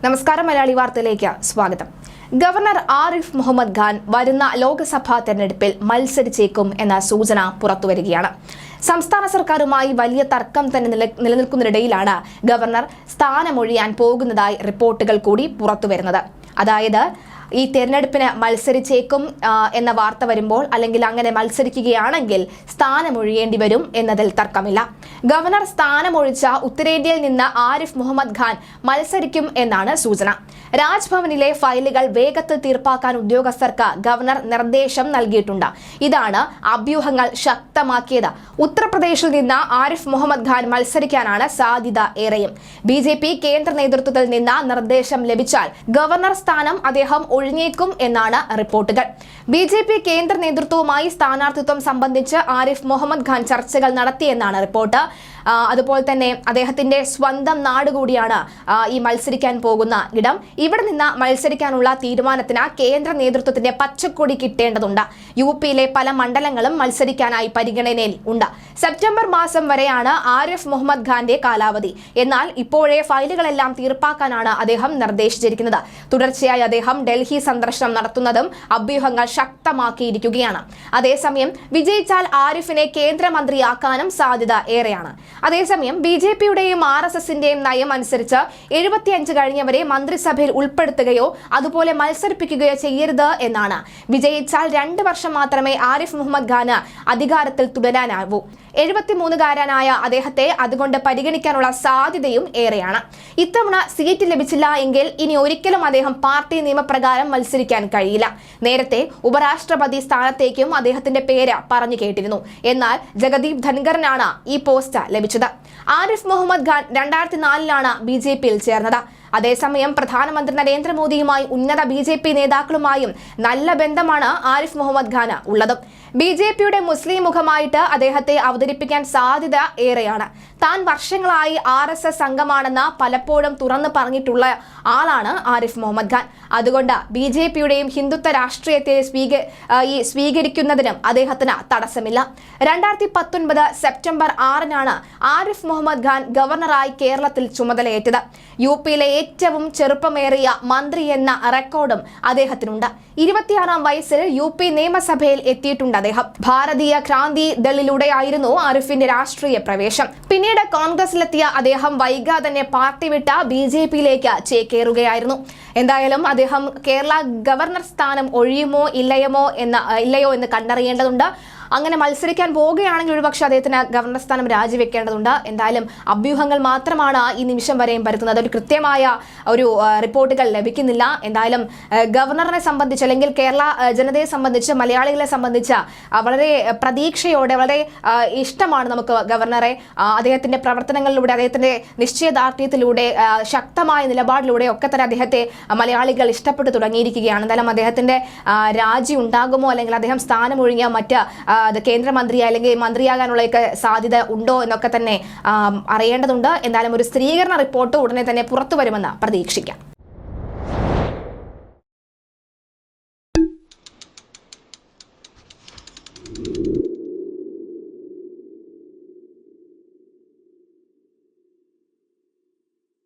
നമസ്കാരം, മലയാളി വാർത്തയിലേക്ക് സ്വാഗതം. ഗവർണർ ആരിഫ് മുഹമ്മദ് ഖാൻ വരുന്ന ലോക്സഭാ തെരഞ്ഞെടുപ്പിൽ മത്സരിച്ചേക്കും എന്ന സൂചന പുറത്തുവരികയാണ്. സംസ്ഥാന സർക്കാരുമായി വലിയ തർക്കം തന്നെ നിലനിൽക്കുന്നതിനിടയിലാണ് ഗവർണർ സ്ഥാനമൊഴിയാൻ പോകുന്നതായി റിപ്പോർട്ടുകൾ കൂടി പുറത്തുവരുന്നത്. അതായത് ഈ തെരഞ്ഞെടുപ്പിന് മത്സരിച്ചേക്കും എന്ന വാർത്ത വരുമ്പോൾ, അല്ലെങ്കിൽ അങ്ങനെ മത്സരിക്കുകയാണെങ്കിൽ സ്ഥാനമൊഴിയേണ്ടി വരും എന്നതിൽ തർക്കമില്ല. ഗവർണർ സ്ഥാനമൊഴിച്ച ഉത്തരേന്ത്യയിൽ നിന്ന് ആരിഫ് മുഹമ്മദ് ഖാൻ മത്സരിക്കും എന്നാണ് സൂചന. രാജ്ഭവനിലെ ഫയലുകൾ വേഗത്തിൽ തീർപ്പാക്കാൻ ഉദ്യോഗസ്ഥർക്ക് ഗവർണർ നിർദ്ദേശം നൽകിയിട്ടുണ്ട്. ഇതാണ് അഭ്യൂഹങ്ങൾ ശക്തമാക്കിയത്. ഉത്തർപ്രദേശിൽ നിന്ന് ആരിഫ് മുഹമ്മദ് ഖാൻ മത്സരിക്കാനാണ് സാധ്യത ഏറെയും. BJP കേന്ദ്ര നേതൃത്വത്തിൽ നിന്ന് നിർദ്ദേശം ലഭിച്ചാൽ ഗവർണർ സ്ഥാനം അദ്ദേഹം ഒഴിഞ്ഞേക്കും എന്നാണ് റിപ്പോർട്ടുകൾ. BJP കേന്ദ്ര നേതൃത്വവുമായി സ്ഥാനാർത്ഥിത്വം സംബന്ധിച്ച് ആരിഫ് മുഹമ്മദ് ഖാൻ ചർച്ചകൾ നടത്തിയെന്നാണ് റിപ്പോർട്ട്. അതുപോലെ തന്നെ അദ്ദേഹത്തിന്റെ സ്വന്തം നാട് കൂടിയാണ് ഈ മത്സരിക്കാൻ പോകുന്ന ഇടം. ഇവിടെ നിന്ന് മത്സരിക്കാനുള്ള തീരുമാനത്തിന് കേന്ദ്ര നേതൃത്വത്തിന്റെ പച്ചക്കൊടി കിട്ടേണ്ടതുണ്ട്. UPയിലെ പല മണ്ഡലങ്ങളും മത്സരിക്കാനായി പരിഗണനയിൽ ഉണ്ട്. സെപ്റ്റംബർ മാസം വരെയാണ് ആരിഫ് മുഹമ്മദ് ഖാന്റെ കാലാവധി. എന്നാൽ ഇപ്പോഴേ ഫയലുകളെല്ലാം തീർപ്പാക്കാനാണ് അദ്ദേഹം നിർദ്ദേശിച്ചിരിക്കുന്നത്. തുടർച്ചയായി അദ്ദേഹം ഡൽഹി സന്ദർശനം നടത്തുന്നതും അഭ്യൂഹങ്ങൾ ശക്തമാക്കിയിരിക്കുകയാണ്. അതേസമയം വിജയിച്ചാൽ ആരിഫിനെ കേന്ദ്രമന്ത്രിയാക്കാനും സാധ്യത ഏറെയാണ്. അതേസമയം BJPയുടെയും RSSന്റെയും നയം അനുസരിച്ച് 75 കഴിഞ്ഞവരെ മന്ത്രിസഭയിൽ ഉൾപ്പെടുത്തുകയോ അതുപോലെ മത്സരിപ്പിക്കുകയോ ചെയ്യരുത് എന്നാണ്. വിജയിച്ചാൽ 2 വർഷം മാത്രമേ ആരിഫ് മുഹമ്മദ് ഖാന് അധികാരത്തിൽ തുടരാനാവൂ. 73കാരനായ അദ്ദേഹത്തെ അതുകൊണ്ട് പരിഗണിക്കാനുള്ള സാധ്യതയും ഏറെയാണ്. ഇത്തവണ സീറ്റ് ലഭിച്ചില്ല എങ്കിൽ ഇനി ഒരിക്കലും അദ്ദേഹം പാർട്ടി നിയമപ്രകാരം മത്സരിക്കാൻ കഴിയില്ല. നേരത്തെ ഉപരാഷ്ട്രപതി സ്ഥാനത്തേക്കും അദ്ദേഹത്തിന്റെ പേര് പറഞ്ഞു കേട്ടിരുന്നു. എന്നാൽ ജഗദീപ് ധൻഖറിനാണ് ഈ പോസ്റ്റ് ലഭിച്ചത്. ആരിഫ് മുഹമ്മദ് ഖാൻ 2004ലാണ് BJPയിൽ ചേർന്നത്. അതേസമയം പ്രധാനമന്ത്രി നരേന്ദ്രമോദിയുമായി ഉന്നത BJP നേതാക്കളുമായും നല്ല ബന്ധമാണ് ആരിഫ് മുഹമ്മദ് ഖാന് ഉള്ളത്. BJPയുടെ മുസ്ലിം മുഖമായിട്ട് അദ്ദേഹത്തെ അവതരിപ്പിക്കാൻ സാധ്യത ഏറെയാണ്. താൻ വർഷങ്ങളായി RSS അംഗമാണെന്ന് പലപ്പോഴും തുറന്നു പറഞ്ഞിട്ടുള്ള ആളാണ് ആരിഫ് മുഹമ്മദ് ഖാൻ. അതുകൊണ്ട് BJPയുടെയും ഹിന്ദുത്വ രാഷ്ട്രീയത്തെ സ്വീകരിക്കുന്നതിനും അദ്ദേഹത്തിന് തടസ്സമില്ല. 2019 സെപ്റ്റംബർ 6-നാണ് ആരിഫ് മുഹമ്മദ് ഖാൻ ഗവർണറായി കേരളത്തിൽ ചുമതലയേറ്റത്. UPയിലെ ഏറ്റവും ചെറുപ്പമേറിയ മന്ത്രി എന്ന റെക്കോർഡും അദ്ദേഹത്തിനുണ്ട്. 26-ാം വയസ്സിൽ UP നിയമസഭയിൽ എത്തിയിട്ടുണ്ട് അദ്ദേഹം. ഭാരതീയ ക്രാന്തി ദളിലൂടെയായിരുന്നു ആരിഫിന്റെ രാഷ്ട്രീയ പ്രവേശം. പിന്നീട് കോൺഗ്രസിലെത്തിയ അദ്ദേഹം വൈകാതെ തന്നെ പാർട്ടി വിട്ട BJPയിലേക്ക് ചേക്കേറുകയായിരുന്നു. എന്തായാലും അദ്ദേഹം കേരള ഗവർണർ സ്ഥാനം ഒഴിയുമോ ഇല്ലയോ എന്ന് കണ്ടറിയേണ്ടതുണ്ട്. അങ്ങനെ മത്സരിക്കാൻ പോവുകയാണെങ്കിൽ ഒരുപക്ഷെ അദ്ദേഹത്തിന് ഗവർണർ സ്ഥാനം രാജിവെക്കേണ്ടതുണ്ട്. എന്തായാലും അഭ്യൂഹങ്ങൾ മാത്രമാണ് ഈ നിമിഷം വരെയും പരത്തുന്നത്. ഒരു കൃത്യമായ റിപ്പോർട്ടുകൾ ലഭിക്കുന്നില്ല. എന്തായാലും ഗവർണറിനെ സംബന്ധിച്ച്, അല്ലെങ്കിൽ കേരള ജനതയെ സംബന്ധിച്ച്, മലയാളികളെ സംബന്ധിച്ച് വളരെ പ്രതീക്ഷയോടെ, വളരെ ഇഷ്ടമാണ് നമുക്ക് ഗവർണറെ. അദ്ദേഹത്തിന്റെ പ്രവർത്തനങ്ങളിലൂടെ, അദ്ദേഹത്തിന്റെ നിശ്ചയദാർഢ്യത്തിലൂടെ, ശക്തമായ നിലപാടിലൂടെ ഒക്കെ തന്നെ അദ്ദേഹത്തെ മലയാളികൾ ഇഷ്ടപ്പെട്ടു തുടങ്ങിയിരിക്കുകയാണ്. എന്തായാലും അദ്ദേഹത്തിന്റെ രാജി ഉണ്ടാകുമോ, അല്ലെങ്കിൽ അദ്ദേഹം സ്ഥാനമൊഴിഞ്ഞ മറ്റ് കേന്ദ്രമന്ത്രി അല്ലെങ്കിൽ മന്ത്രിയാകാനുള്ള സാധ്യത ഉണ്ടോ എന്നൊക്കെ തന്നെ അറിയേണ്ടതുണ്ട്. എന്തായാലും ഒരു സ്ഥിരീകരണ റിപ്പോർട്ട് ഉടനെ തന്നെ പുറത്തു വരുമെന്ന് പ്രതീക്ഷിക്കാം.